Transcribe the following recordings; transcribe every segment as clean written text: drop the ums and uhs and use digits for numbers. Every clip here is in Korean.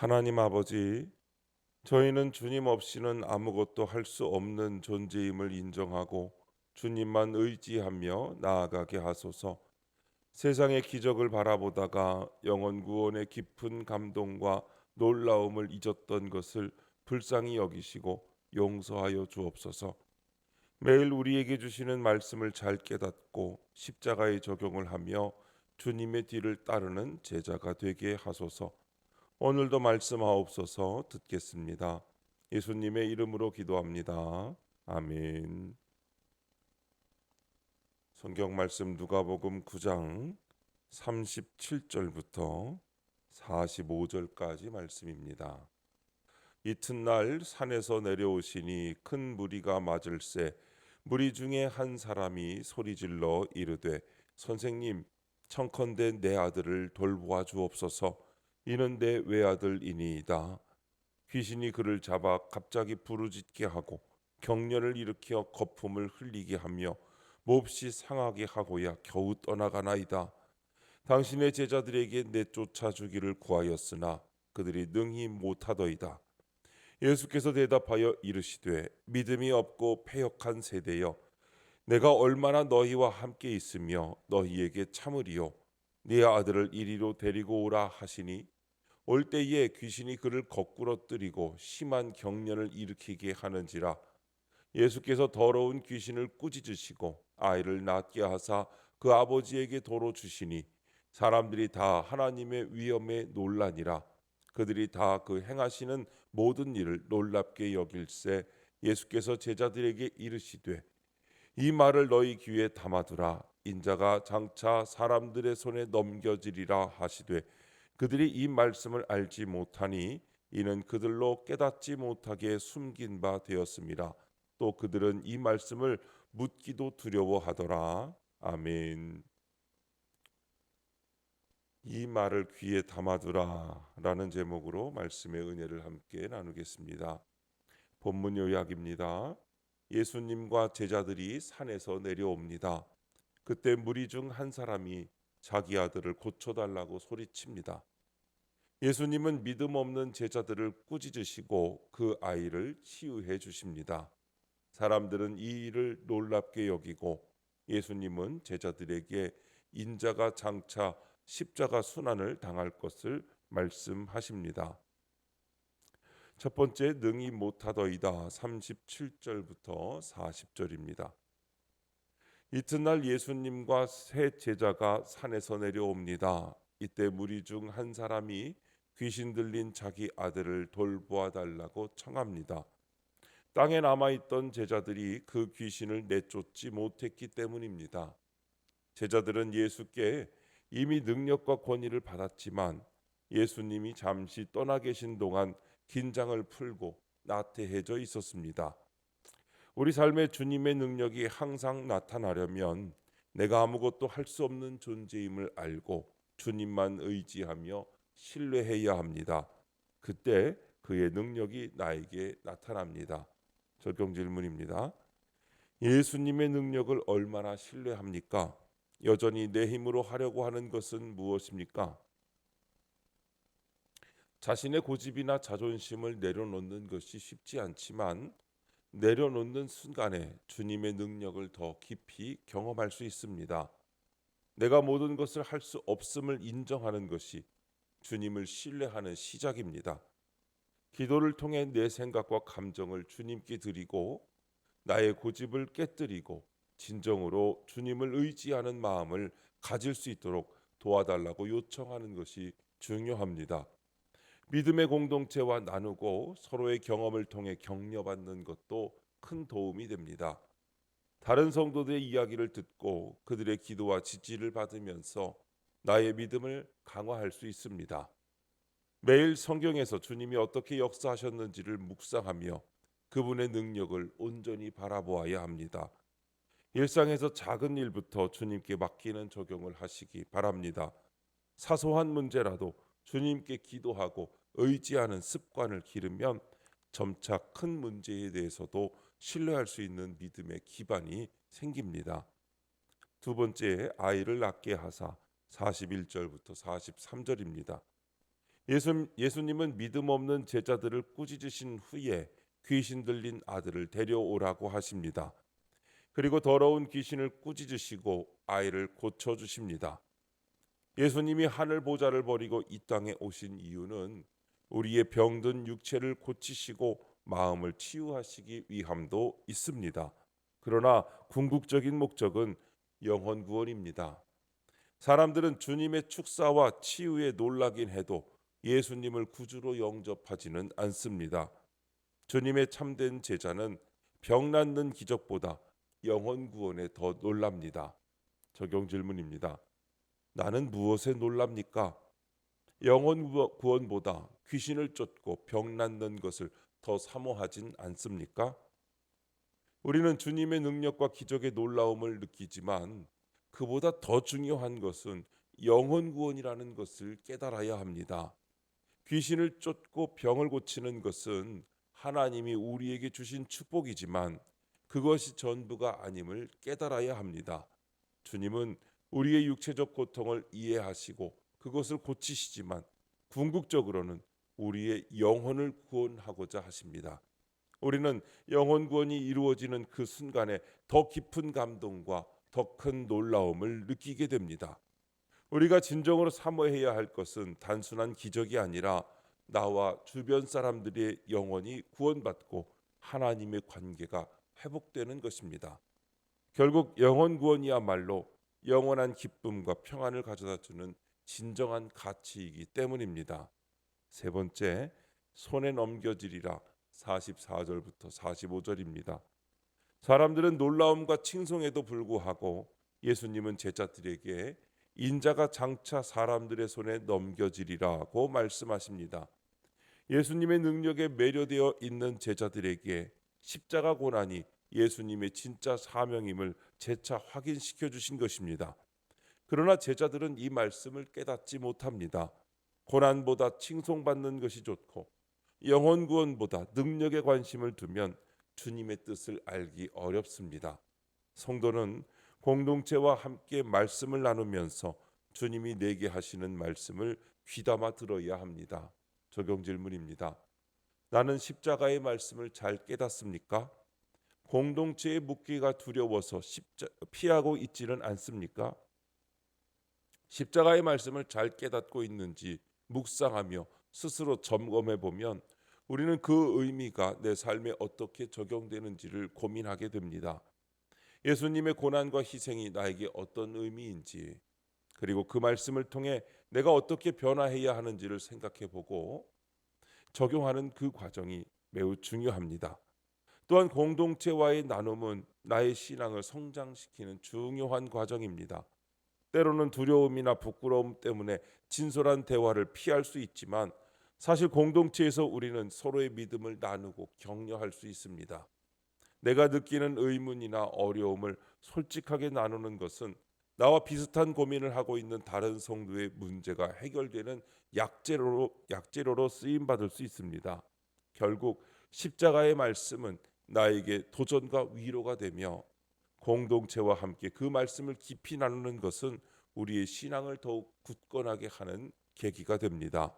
하나님 아버지, 저희는 주님 없이는 아무것도 할 수 없는 존재임을 인정하고 주님만 의지하며 나아가게 하소서. 세상의 기적을 바라보다가 영혼 구원의 깊은 감동과 놀라움을 잊었던 것을 불쌍히 여기시고 용서하여 주옵소서. 매일 우리에게 주시는 말씀을 잘 깨닫고 십자가의 적용을 하며 주님의 뒤를 따르는 제자가 되게 하소서. 오늘도 말씀하옵소서. 듣겠습니다. 예수님의 이름으로 기도합니다. 아멘. 성경 말씀 누가복음 9장 37절부터 45절까지 말씀입니다. 이튿날 산에서 내려오시니 큰 무리가 맞을세 무리 중에 한 사람이 소리질러 이르되 선생님 청컨대 내 아들을 돌보아 주옵소서. 이는 내 외아들이니이다. 귀신이 그를 잡아 갑자기 부르짖게 하고 경련을 일으켜 거품을 흘리게 하며 몹시 상하게 하고야 겨우 떠나가나이다. 당신의 제자들에게 내쫓아 주기를 구하였으나 그들이 능히 못하더이다. 예수께서 대답하여 이르시되 믿음이 없고 패역한 세대여, 내가 얼마나 너희와 함께 있으며 너희에게 참으리요. 네 아들을 이리로 데리고 오라 하시니 올 때에 귀신이 그를 거꾸로 뜨리고 심한 경련을 일으키게 하는지라. 예수께서 더러운 귀신을 꾸짖으시고 아이를 낫게 하사 그 아버지에게 도로 주시니 사람들이 다 하나님의 위엄에 놀라니라. 그들이 다 그 행하시는 모든 일을 놀랍게 여길세 예수께서 제자들에게 이르시되 이 말을 너희 귀에 담아두라. 인자가 장차 사람들의 손에 넘겨지리라 하시되 그들이 이 말씀을 알지 못하니 이는 그들로 깨닫지 못하게 숨긴 바 되었습니다. 또 그들은 이 말씀을 묻기도 두려워하더라. 아멘. 이 말을 귀에 담아두라 라는 제목으로 말씀의 은혜를 함께 나누겠습니다. 본문 요약입니다. 예수님과 제자들이 산에서 내려옵니다. 그때 무리 중 한 사람이 자기 아들을 고쳐달라고 소리칩니다. 예수님은 믿음 없는 제자들을 꾸짖으시고 그 아이를 치유해 주십니다. 사람들은 이 일을 놀랍게 여기고 예수님은 제자들에게 인자가 장차 십자가 순환을 당할 것을 말씀하십니다. 첫 번째, 능히 못하더이다. 37절부터 40절입니다. 이튿날 예수님과 세 제자가 산에서 내려옵니다. 이때 무리 중 한 사람이 귀신 들린 자기 아들을 돌보아 달라고 청합니다. 땅에 남아있던 제자들이 그 귀신을 내쫓지 못했기 때문입니다. 제자들은 예수께 이미 능력과 권위를 받았지만 예수님이 잠시 떠나 계신 동안 긴장을 풀고 나태해져 있었습니다. 우리 삶에 주님의 능력이 항상 나타나려면 내가 아무것도 할 수 없는 존재임을 알고 주님만 의지하며 신뢰해야 합니다. 그때 그의 능력이 나에게 나타납니다. 적용 질문입니다. 예수님의 능력을 얼마나 신뢰합니까? 여전히 내 힘으로 하려고 하는 것은 무엇입니까? 자신의 고집이나 자존심을 내려놓는 것이 쉽지 않지만 내려놓는 순간에 주님의 능력을 더 깊이 경험할 수 있습니다. 내가 모든 것을 할 수 없음을 인정하는 것이 주님을 신뢰하는 시작입니다. 기도를 통해 내 생각과 감정을 주님께 드리고 나의 고집을 깨뜨리고 진정으로 주님을 의지하는 마음을 가질 수 있도록 도와달라고 요청하는 것이 중요합니다. 믿음의 공동체와 나누고 서로의 경험을 통해 격려받는 것도 큰 도움이 됩니다. 다른 성도들의 이야기를 듣고 그들의 기도와 지지를 받으면서 나의 믿음을 강화할 수 있습니다. 매일 성경에서 주님이 어떻게 역사하셨는지를 묵상하며 그분의 능력을 온전히 바라보아야 합니다. 일상에서 작은 일부터 주님께 맡기는 적용을 하시기 바랍니다. 사소한 문제라도 주님께 기도하고 의지하는 습관을 기르면 점차 큰 문제에 대해서도 신뢰할 수 있는 믿음의 기반이 생깁니다. 두 번째, 아이를 낳게 하사 41절부터 43절입니다. 예수님은 믿음 없는 제자들을 꾸짖으신 후에 귀신 들린 아들을 데려오라고 하십니다. 그리고 더러운 귀신을 꾸짖으시고 아이를 고쳐 주십니다. 예수님이 하늘 보좌를 버리고 이 땅에 오신 이유는 우리의 병든 육체를 고치시고 마음을 치유하시기 위함도 있습니다. 그러나 궁극적인 목적은 영혼 구원입니다. 사람들은 주님의 축사와 치유에 놀라긴 해도 예수님을 구주로 영접하지는 않습니다. 주님의 참된 제자는 병 낫는 기적보다 영혼 구원에 더 놀랍니다. 적용 질문입니다. 나는 무엇에 놀랍니까? 영혼 구원보다 귀신을 쫓고 병 낫는 것을 더 사모하진 않습니까? 우리는 주님의 능력과 기적의 놀라움을 느끼지만 그보다 더 중요한 것은 영혼 구원이라는 것을 깨달아야 합니다. 귀신을 쫓고 병을 고치는 것은 하나님이 우리에게 주신 축복이지만 그것이 전부가 아님을 깨달아야 합니다. 주님은 우리의 육체적 고통을 이해하시고 그것을 고치시지만 궁극적으로는 우리의 영혼을 구원하고자 하십니다. 우리는 영혼 구원이 이루어지는 그 순간에 더 깊은 감동과 더 큰 놀라움을 느끼게 됩니다. 우리가 진정으로 사모해야 할 것은 단순한 기적이 아니라 나와 주변 사람들의 영혼이 구원받고 하나님의 관계가 회복되는 것입니다. 결국 영혼 구원이야말로 영원한 기쁨과 평안을 가져다 주는 진정한 가치이기 때문입니다. 세 번째, 손에 넘겨지리라 44절부터 45절입니다. 사람들은 놀라움과 칭송에도 불구하고 예수님은 제자들에게 인자가 장차 사람들의 손에 넘겨지리라고 말씀하십니다. 예수님의 능력에 매료되어 있는 제자들에게 십자가 고난이 예수님의 진짜 사명임을 재차 확인시켜 주신 것입니다. 그러나 제자들은 이 말씀을 깨닫지 못합니다. 고난보다 칭송받는 것이 좋고 영혼 구원보다 능력에 관심을 두면 주님의 뜻을 알기 어렵습니다. 성도는 공동체와 함께 말씀을 나누면서 주님이 내게 하시는 말씀을 귀담아 들어야 합니다. 적용 질문입니다. 나는 십자가의 말씀을 잘 깨닫습니까? 공동체에 묻기가 두려워서 피하고 있지는 않습니까? 십자가의 말씀을 잘 깨닫고 있는지 묵상하며 스스로 점검해 보면 우리는 그 의미가 내 삶에 어떻게 적용되는지를 고민하게 됩니다. 예수님의 고난과 희생이 나에게 어떤 의미인지, 그리고 그 말씀을 통해 내가 어떻게 변화해야 하는지를 생각해 보고 적용하는 그 과정이 매우 중요합니다. 또한 공동체와의 나눔은 나의 신앙을 성장시키는 중요한 과정입니다. 때로는 두려움이나 부끄러움 때문에 진솔한 대화를 피할 수 있지만 사실 공동체에서 우리는 서로의 믿음을 나누고 격려할 수 있습니다. 내가 느끼는 의문이나 어려움을 솔직하게 나누는 것은 나와 비슷한 고민을 하고 있는 다른 성도의 문제가 해결되는 약재료로 쓰임 받을 수 있습니다. 결국 십자가의 말씀은 나에게 도전과 위로가 되며 공동체와 함께 그 말씀을 깊이 나누는 것은 우리의 신앙을 더욱 굳건하게 하는 계기가 됩니다.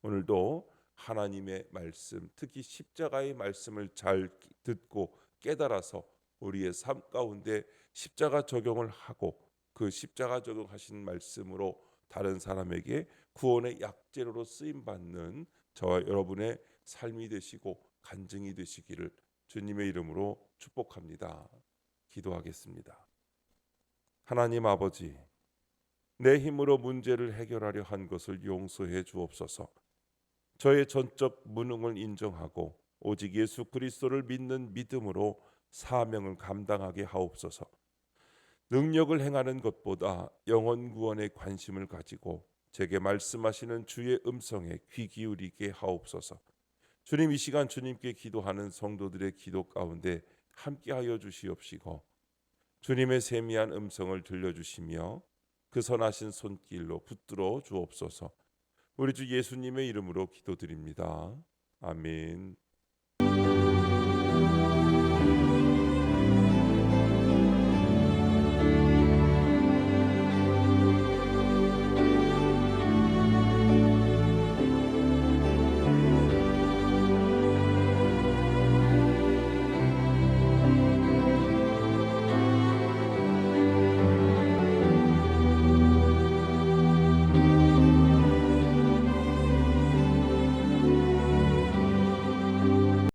오늘도 하나님의 말씀, 특히 십자가의 말씀을 잘 듣고 깨달아서 우리의 삶 가운데 십자가 적용을 하고 그 십자가 적용하신 말씀으로 다른 사람에게 구원의 약재료로 쓰임 받는 저와 여러분의 삶이 되시고 간증이 되시기를 주님의 이름으로 축복합니다. 기도하겠습니다. 하나님 아버지, 내 힘으로 문제를 해결하려 한 것을 용서해 주옵소서. 저의 전적 무능을 인정하고 오직 예수 그리스도를 믿는 믿음으로 사명을 감당하게 하옵소서. 능력을 행하는 것보다 영혼 구원에 관심을 가지고 제게 말씀하시는 주의 음성에 귀 기울이게 하옵소서. 주님, 이 시간 주님께 기도하는 성도들의 기도 가운데 함께하여 주시옵시고 주님의 세미한 음성을 들려주시며 그 선하신 손길로 붙들어 주옵소서. 우리 주 예수님의 이름으로 기도드립니다. 아멘.